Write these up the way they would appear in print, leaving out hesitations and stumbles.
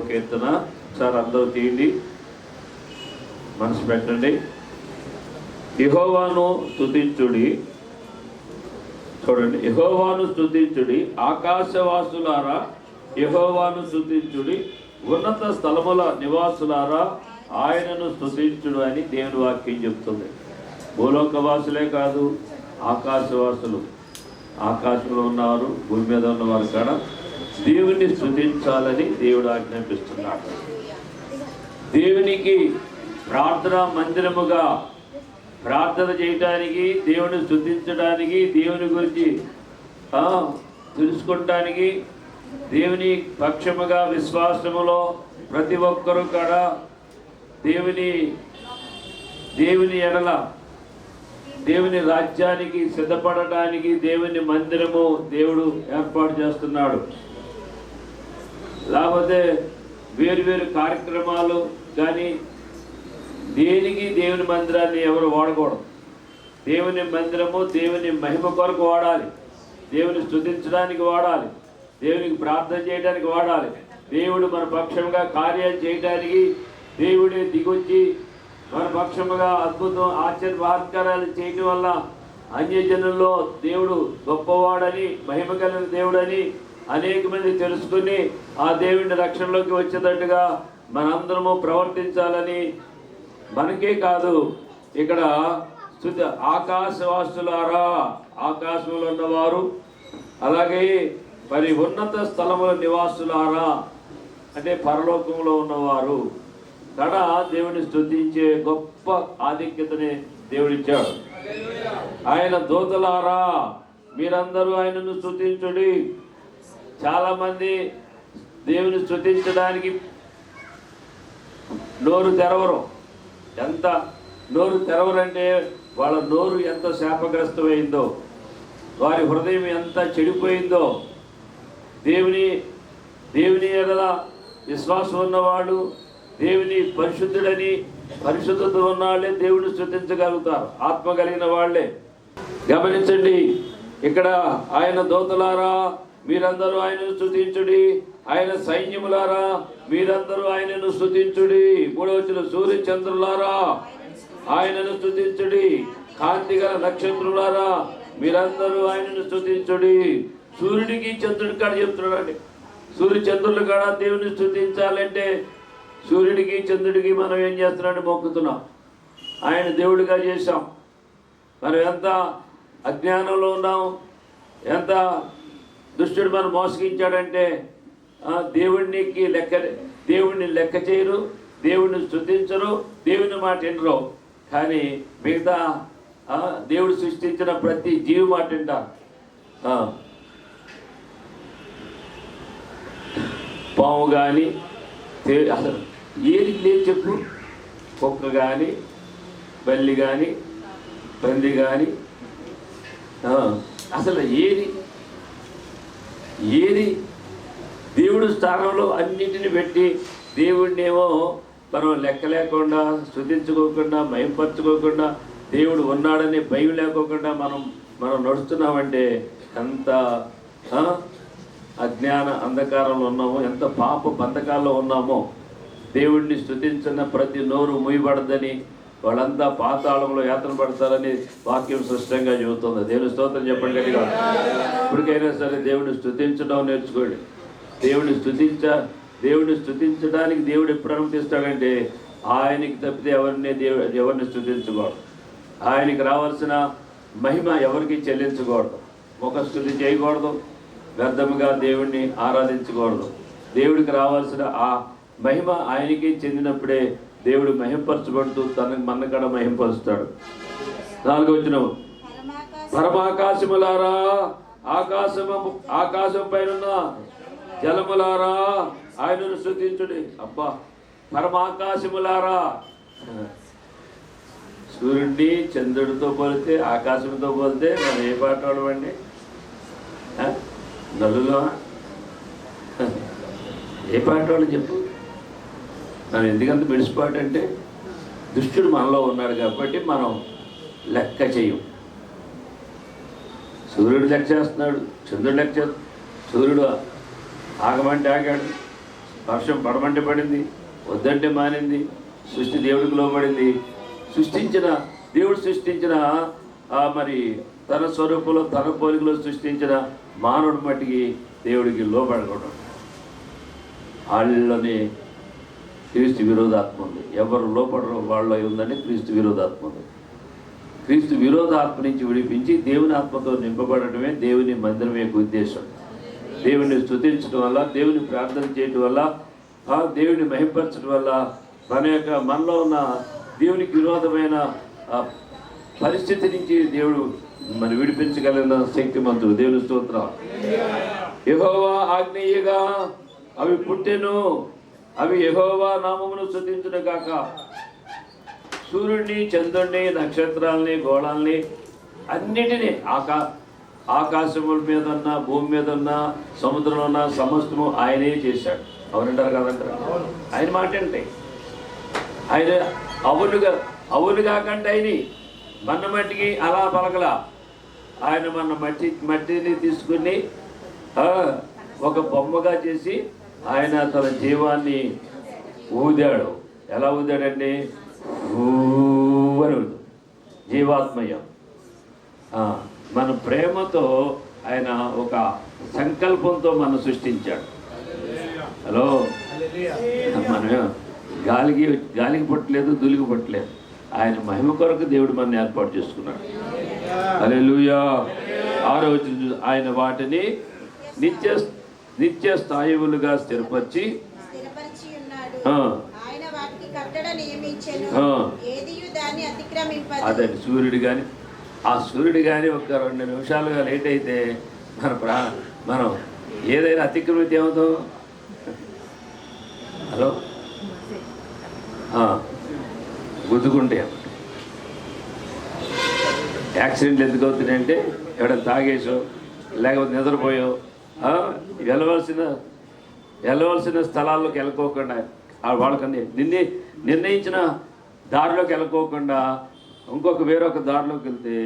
కీర్తన sir అందరూ తీయండి, మనసు పెట్టండి. యెహోవాను స్తుతించుడి. చూడండి, యెహోవాను స్తుతించుడి, ఆకాశవాసులారా యెహోవాను స్తుతించుడి, ఉన్నత స్థలముల నివాసులారా ఆయనను స్తుతించుడు అని దేవుని వాక్యం చెప్తుంది. భూలోకవాసులే కాదు, ఆకాశవాసులు, ఆకాశంలో ఉన్నవారు, భూమి మీద ఉన్నవారు కూడా దేవుని స్తుతించాలని దేవుడు ఆజ్ఞాపిస్తున్నాడు. దేవునికి ప్రార్థనా మందిరముగా ప్రార్థన చేయటానికి, దేవుని స్తుతించడానికి, దేవుని గురించి తెలుసుకోవటానికి, దేవుని పక్షముగా విశ్వాసములో ప్రతి ఒక్కరూ కూడా దేవుని ఎడల దేవుని రాజ్యానికి సిద్ధపడటానికి దేవుని మందిరము దేవుడు ఏర్పాటు చేస్తున్నాడు. లేకపోతే వేరు కార్యక్రమాలు కానీ దేనికి దేవుని మందిరాన్ని ఎవరు వాడకూడదు. దేవుని మందిరము దేవుని మహిమ కొరకు వాడాలి, దేవుని స్తుతించడానికి వాడాలి, దేవునికి ప్రార్థన చేయడానికి వాడాలి. దేవుడు మన పక్షంగా కార్యాలు చేయడానికి దేవుడే దిగొచ్చి మన పక్షముగా అద్భుతం ఆశ్చర్యకార్యాలు చేయటం వల్ల అన్యజనుల్లో దేవుడు గొప్పవాడని, మహిమ కలిగిన దేవుడని అనేక మంది తెలుసుకుని ఆ దేవుని రక్షణలోకి వచ్చేటట్టుగా మనందరము ప్రవర్తించాలని, మనకే కాదు ఇక్కడ ఆకాశవాసులారా, ఆకాశంలో ఉన్నవారు, అలాగే మరి ఉన్నత స్థలముల నివాసులారా అంటే పరలోకంలో ఉన్నవారు కడ దేవుని స్తుతించే గొప్ప ఆధిక్యతని దేవుడిచ్చాడు. ఆయన దూతలారా మీరందరూ ఆయనను స్తుతించుడి. చాలా మంది దేవుని స్తుతించడానికి నోరు తెరవరు. ఎంత నోరు తెరవరంటే వాళ్ళ నోరు ఎంత శాపగ్రస్తమైందో, వారి హృదయం ఎంత చెడిపోయిందో. దేవుని ఎడల విశ్వాసం ఉన్నవాడు, దేవుని పరిశుద్ధుడని, పరిశుద్ధత ఉన్న వాళ్ళే దేవుని స్తుతించగలుగుతారు. ఆత్మ కలిగిన వాళ్ళే, గమనించండి, ఇక్కడ ఆయన దూతలారా మీరందరూ ఆయనను స్తుతించుడి, ఆయన సైన్యములారా మీరందరూ ఆయనను స్తుతించుడి. 3వ వచనం, సూర్య చంద్రులారా ఆయనను స్తుతించుడి, కాంతిగల నక్షత్రులారా మీరందరూ ఆయనను స్తుతించుడి. సూర్యుడికి చంద్రుడికి కాడ చెప్తున్నాడండి. సూర్య చంద్రుల కాడ దేవుని స్తుతించాలంటే సూర్యుడికి చంద్రుడికి మనం ఏం చేస్తున్నాం? మొక్కుతున్నాం. ఆయన దేవుడిగా చేశాం. మనం ఎంత అజ్ఞానంలో ఉన్నాం, ఎంత దుష్టుడు మనం మోసగించాడంటే దేవుడిని లెక్క చేయరు, దేవుడిని స్తుతించరు, దేవుని మాట వినరు. కానీ మిగతా దేవుడు సృష్టించిన ప్రతి జీవి మాట వింటారు. పాము కానీ అసలు ఏది లేదు చెప్పు. కుక్క కానీ, బల్లి కానీ, పంది కానీ, అసలు ఏది దేవుడు స్థానంలో అన్నింటిని పెట్టి దేవుడినేమో మనం లెక్క లేకుండా, స్తుతించుకోకుండా, మయంపరచుకోకుండా, దేవుడు ఉన్నాడని భయం లేకోకుండా మనం నడుస్తున్నామంటే ఎంత అజ్ఞాన అంధకారంలో ఉన్నామో, ఎంత పాప బంధకాల్లో ఉన్నామో. దేవుడిని స్తుతించిన ప్రతి నోరు మూయబడదని, వాళ్ళంతా పాతాళంలో యాతన పడతారని వాక్యం స్పష్టంగా చెబుతుంది. దేవుని స్తోత్రం చెప్పండి గట్టిగా. ఇప్పటికైనా సరే దేవుడిని స్తుతించడం నేర్చుకోండి. దేవుడిని స్తుతించడానికి దేవుడు ఎప్పుడు అనుమతిస్తాడంటే ఆయనకి తప్పితే ఎవరిని స్తుతించకూడదు. ఆయనకి రావాల్సిన మహిమ ఎవరికి చెల్లించకూడదు. ముఖస్తుతి చేయకూడదు, వ్యర్థముగా దేవుడిని ఆరాధించకూడదు. దేవుడికి రావాల్సిన ఆ మహిమ ఆయనకి చెందినప్పుడే దేవుడు మహింపరచబడుతూ మన్నకడ మహింపరుస్తాడు. 4వ వచనం, పరమాకాశములారా ఆకాశం పైన జలములారా ఆయనను స్తుతించుడి. అబ్బా, పరమాకాశములారా. సూర్యుడిని చంద్రుడితో పోలితే, ఆకాశంతో పోలితే మనం ఏ పాట వాడమండి? నలులో ఏ పాట వాళ్ళు చెప్పు. మనం ఎందుకంత మెడిసిపాటు అంటే దుష్టుడు మనలో ఉన్నాడు కాబట్టి మనం లెక్క చేయం. సూర్యుడు లెక్క చేస్తున్నాడు, చంద్రుడు లెక్క చేస్తున్నాడు. సూర్యుడు ఆగమంటే ఆగాడు, వర్షం పడమంటే పడింది, వద్దంటే మానింది. సృష్టి దేవుడికి లోబడింది. దేవుడు సృష్టించిన మరి తన స్వరూపంలో తన పోలికలో సృష్టించిన మానవుడి మట్టికి దేవుడికి లోబడకూడదు. వాళ్ళని క్రీస్తు విరోధాత్మ ఉంది. ఎవరు లోపడరో వాళ్ళ ఉందని క్రీస్తు విరోధాత్మ ఉంది. క్రీస్తు విరోధాత్మ నుంచి విడిపించి దేవుని ఆత్మతో నింపబడటమే దేవుని మందిరం యొక్క ఉద్దేశం. దేవుని స్తుతించడం వల్ల, దేవుని ప్రార్థన చేయడం వల్ల, దేవుని మహింపరచడం వల్ల మనలో ఉన్న దేవునికి విరోధమైన పరిస్థితి నుంచి దేవుడు మరి విడిపించగలిగిన శక్తిమంతుడు. దేవుని స్తోత్రం. యెహోవా ఆజ్ఞేయగా అవి పుట్టెను, అవి యెహోవా నామమును స్తుతించును గాక. సూర్యుడిని, చంద్రుడిని, నక్షత్రాలని, గోళాలని అన్నిటినీ ఆకాశముల మీద ఉన్న, భూమి మీద ఉన్న, సముద్రంలో ఉన్న సమస్తము ఆయనే చేశాడు. అవునంటారు కదంటారు. ఆయన మాట అంటే ఆయన అవును కాకంటే ఆయన మన మట్టికి అలా పలకలా. ఆయన మన మట్టిని తీసుకుని ఒక బొమ్మగా చేసి ఆయన తన జీవాన్ని ఊదాడు. ఎలా ఊదాడండి? అని జీవాత్మయం. మన ప్రేమతో ఆయన ఒక సంకల్పంతో మనం సృష్టించాడు. హలో, మనం గాలికి పట్టలేదు, దులికి పట్టలేదు. ఆయన మహిమ కొరకు దేవుడు మన ఏర్పాటు చేసుకున్నాడు. హల్లెలూయా. 6వ వచనం, ఆయన వాటిని నిత్య స్థాయిలుగా స్థిరపరిచి అదండి. సూర్యుడు కానీ ఒక 2 నిమిషాలుగా లేట్ అయితే మనం ఏదైనా అతిక్రమితే ఏమవుతాం? హలో, గుద్దుకుంటే యాక్సిడెంట్లు ఎందుకు అవుతున్నాయంటే ఎవడైనా తాగేసో లేకపోతే నిద్రపోయో వెళ్ళవలసిన స్థలాల్లోకి వెళ్ళకోకుండా, వాళ్ళకన్నా నిర్ణయించిన దారిలోకి వెళ్ళకోకుండా వేరొక దారిలోకి వెళ్తే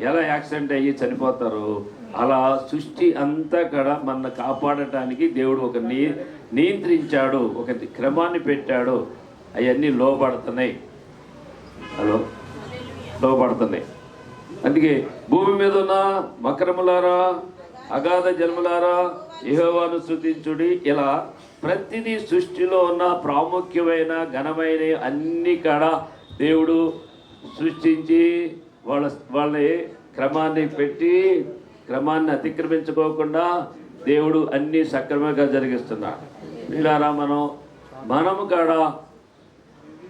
ఎలా యాక్సిడెంట్ అయ్యి చనిపోతారు, అలా సృష్టి అంతా కూడా మన కాపాడటానికి దేవుడు ఒక నియంత్రించాడు, ఒక క్రమాన్ని పెట్టాడు. అవన్నీ లోబడుతున్నాయి. హలో, లోబడుతున్నాయి. అందుకే భూమి మీద ఉన్న మకరములారా, అగాధ జన్ములారా, యెహోవాను స్తుతించుడి. ఇలా ప్రతిదీ సృష్టిలో ఉన్న ప్రాముఖ్యమైన ఘనమైన అన్ని కాడ దేవుడు సృష్టించి వాళ్ళ క్రమాన్ని పెట్టి, క్రమాన్ని అతిక్రమించుకోకుండా దేవుడు అన్నీ సక్రమంగా జరిగిస్తున్నాడు. వీళ్ళారా మనము కాడ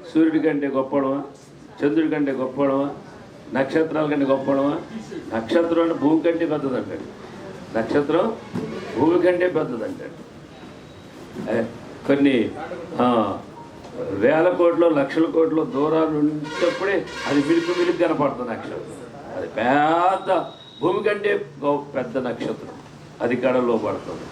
సూర్యుడి కంటే గొప్పడమా, చంద్రుడి కంటే గొప్పడమా, నక్షత్రాల కంటే గొప్పడమా? నక్షత్రం అంటే భూమి కంటే పెద్దదంటాడు. నక్షత్రం భూమి కంటే పెద్దదంటాడు. కొన్ని వేల కోట్లు, లక్షల కోట్లు దూరాలు ఉండేటప్పుడే అది మిలుపు కనపడుతుంది నక్షత్రం. అది పెద్ద భూమి కంటే పెద్ద నక్షత్రం, అది కడలో పడుతుంది.